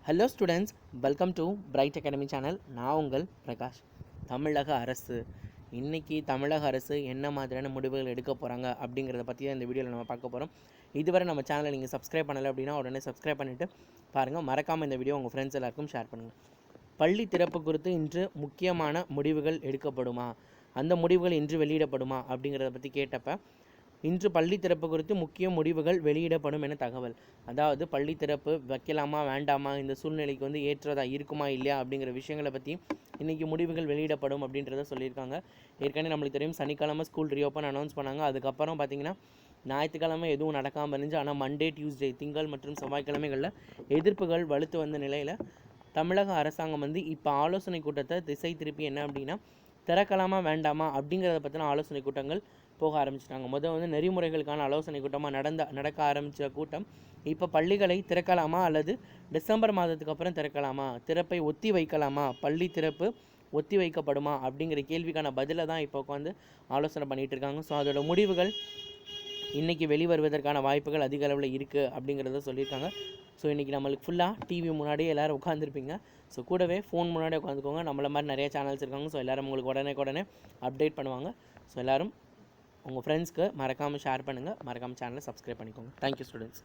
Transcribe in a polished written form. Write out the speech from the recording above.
Hello students, welcome to Bright Academy channel. நான் உங்கள் பிரகாஷ். தமிழக அரசு இன்றைக்கி தமிழக அரசு என்ன மாதிரியான முடிவுகள் எடுக்க போகிறாங்க அப்படிங்கிறத பற்றி தான் இந்த வீடியோவில் நம்ம பார்க்க போகிறோம். இதுவரை நம்ம சேனலை நீங்கள் சப்ஸ்கிரைப் பண்ணலை அப்படின்னா உடனே சப்ஸ்கிரைப் பண்ணிவிட்டு பாருங்கள். மறக்காமல் இந்த வீடியோ உங்கள் ஃப்ரெண்ட்ஸ் எல்லாருக்கும் ஷேர் பண்ணுங்கள். பள்ளி திறப்பு குறித்து இன்று முக்கியமான முடிவுகள் எடுக்கப்படுமா, அந்த முடிவுகள் இன்று வெளியிடப்படுமா அப்படிங்கிறத பற்றி கேட்டப்போ இன்று பள்ளி திறப்பு குறித்து முக்கிய முடிவுகள் வெளியிடப்படும் என தகவல். அதாவது பள்ளி திறப்பு வைக்கலாமா வேண்டாமா, இந்த சூழ்நிலைக்கு ஏற்றதா இருக்குமா இல்லையா அப்படிங்கிற விஷயங்களை பற்றி இன்றைக்கி முடிவுகள் வெளியிடப்படும் அப்படின்றத சொல்லியிருக்காங்க. ஏற்கனவே நம்மளுக்கு தெரியும், சனிக்கிழமை ஸ்கூல் ரீஓப்பன் அனௌன்ஸ் பண்ணாங்க. அதுக்கப்புறம் பார்த்திங்கன்னா ஞாயிற்றுக்கிழமை எதுவும் நடக்காமல் இருந்துச்சு. ஆனால் மண்டே, டியூஸ்டே, திங்கள் மற்றும் செவ்வாய்க்கிழமைகளில் எதிர்ப்புகள் வலுத்து வந்த நிலையில் தமிழக அரசாங்கம் இப்போ ஆலோசனை கூட்டத்தை திசை திருப்பி என்ன அப்படின்னா திறக்கலாமா வேண்டாமா அப்படிங்கிறத பற்றின ஆலோசனை கூட்டங்கள் போக ஆரம்பிச்சிட்டாங்க. முதல் நெறிமுறைகளுக்கான ஆலோசனை கூட்டமாக நடக்க ஆரம்பித்த கூட்டம் இப்போ பள்ளிகளை திறக்கலாமா அல்லது டிசம்பர் மாதத்துக்கு அப்புறம் திறக்கலாமா, திறப்பை ஒத்தி வைக்கலாமா, பள்ளி திறப்பு ஒத்தி வைக்கப்படுமா அப்படிங்கிற கேள்விக்கான பதிலை தான் இப்போ ஆலோசனை பண்ணிகிட்டு இருக்காங்க. ஸோ அதோட முடிவுகள் இன்றைக்கி வெளிவருவதற்கான வாய்ப்புகள் அதிக அளவில் இருக்குது அப்படிங்கிறத சொல்லியிருக்காங்க. ஸோ இன்றைக்கி நம்மளுக்கு ஃபுல்லாக டிவி முன்னாடியே எல்லோரும் உட்காந்துருப்பீங்க. ஸோ கூடவே ஃபோன் முன்னாடி உட்காந்துக்கோங்க. நம்மள மாதிரி நிறைய சேனல்ஸ் இருக்காங்க. ஸோ எல்லோரும் உங்களுக்கு உடனே அப்டேட் பண்ணுவாங்க. ஸோ எல்லோரும் உங்கள் ஃப்ரெண்ட்ஸ்க்கு மறக்காமல் ஷேர் பண்ணுங்கள். மறக்காமல் சேனலை சப்ஸ்கிரைப் பண்ணிக்கோங்க. Thank you students.